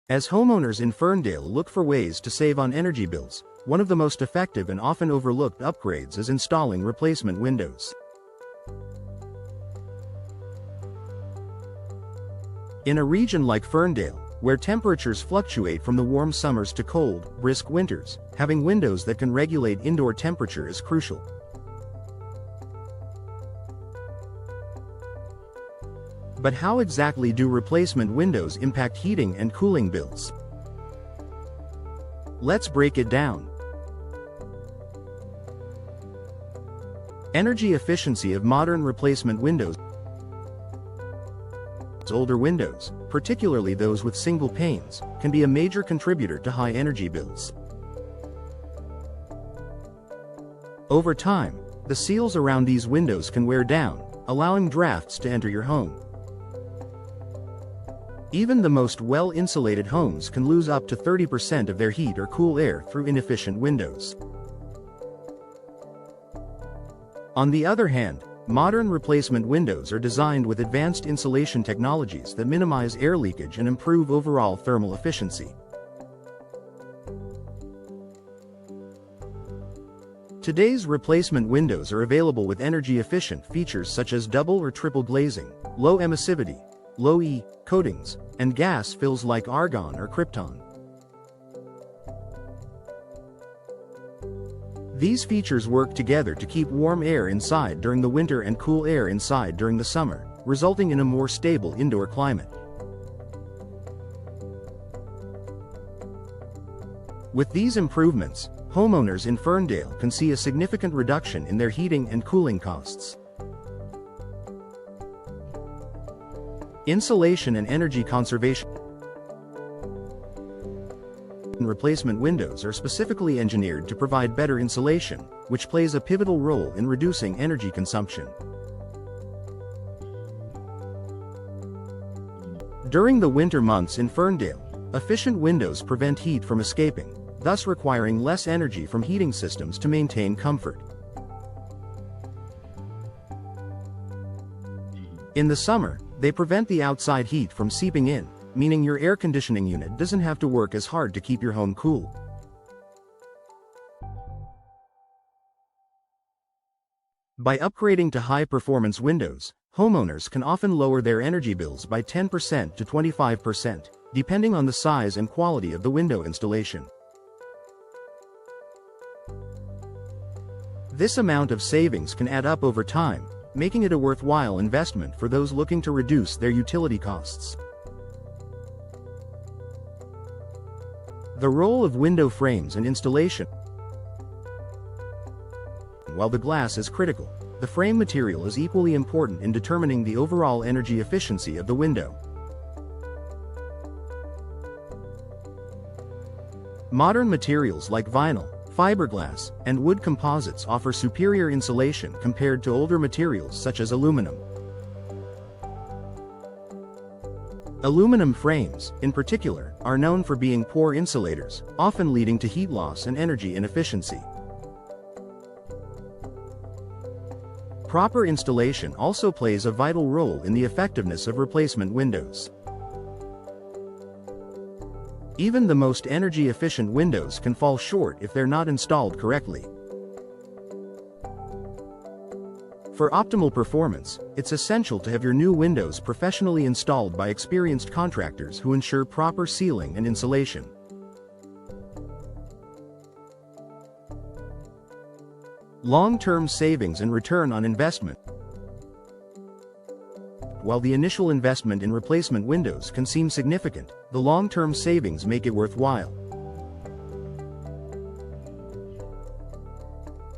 As homeowners in Ferndale look for ways to save on energy bills, one of the most effective and often overlooked upgrades is installing replacement windows. In a region like Ferndale, where temperatures fluctuate from the warm summers to cold, brisk winters, having windows that can regulate indoor temperature is crucial. But how exactly do replacement windows impact heating and cooling bills? Let's break it down. Energy efficiency of modern replacement windows. Older windows, particularly those with single panes, can be a major contributor to high energy bills. Over time, the seals around these windows can wear down, allowing drafts to enter your home. Even the most well-insulated homes can lose up to 30% of their heat or cool air through inefficient windows. On the other hand, modern replacement windows are designed with advanced insulation technologies that minimize air leakage and improve overall thermal efficiency. Today's replacement windows are available with energy-efficient features such as double or triple glazing, low emissivity, low E coatings, and gas fills like argon or krypton. These features work together to keep warm air inside during the winter and cool air inside during the summer, resulting in a more stable indoor climate. With these improvements, homeowners in Ferndale can see a significant reduction in their heating and cooling costs. Insulation and energy conservation. Replacement windows are specifically engineered to provide better insulation, which plays a pivotal role in reducing energy consumption. During the winter months in Ferndale, efficient windows prevent heat from escaping, thus requiring less energy from heating systems to maintain comfort. In the summer, they prevent the outside heat from seeping in, meaning your air conditioning unit doesn't have to work as hard to keep your home cool. By upgrading to high-performance windows, homeowners can often lower their energy bills by 10% to 25%, depending on the size and quality of the window installation. This amount of savings can add up over time, making it a worthwhile investment for those looking to reduce their utility costs. The role of window frames and installation. While the glass is critical, the frame material is equally important in determining the overall energy efficiency of the window. Modern materials like vinyl, fiberglass, and wood composites offer superior insulation compared to older materials such as aluminum. Aluminum frames, in particular, are known for being poor insulators, often leading to heat loss and energy inefficiency. Proper installation also plays a vital role in the effectiveness of replacement windows. Even the most energy-efficient windows can fall short if they're not installed correctly. For optimal performance, it's essential to have your new windows professionally installed by experienced contractors who ensure proper sealing and insulation. Long-term savings and return on investment. While the initial investment in replacement windows can seem significant, the long-term savings make it worthwhile.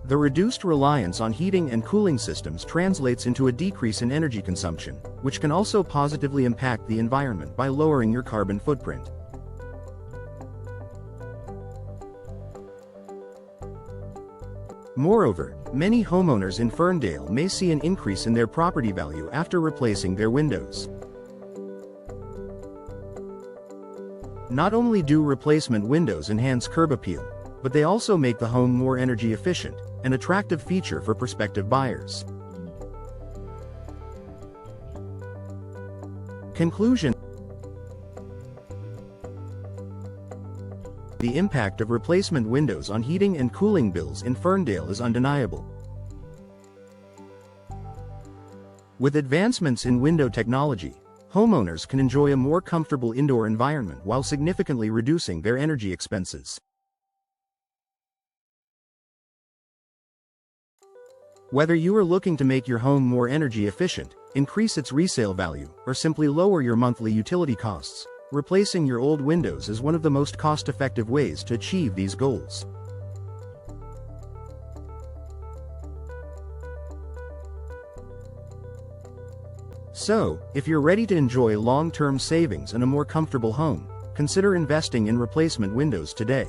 The reduced reliance on heating and cooling systems translates into a decrease in energy consumption, which can also positively impact the environment by lowering your carbon footprint. Moreover, many homeowners in Ferndale may see an increase in their property value after replacing their windows. Not only do replacement windows enhance curb appeal, but they also make the home more energy efficient, an attractive feature for prospective buyers. Conclusion. The impact of replacement windows on heating and cooling bills in Ferndale is undeniable. With advancements in window technology, homeowners can enjoy a more comfortable indoor environment while significantly reducing their energy expenses. Whether you are looking to make your home more energy efficient, increase its resale value, or simply lower your monthly utility costs, replacing your old windows is one of the most cost-effective ways to achieve these goals. So, if you're ready to enjoy long-term savings and a more comfortable home, consider investing in replacement windows today.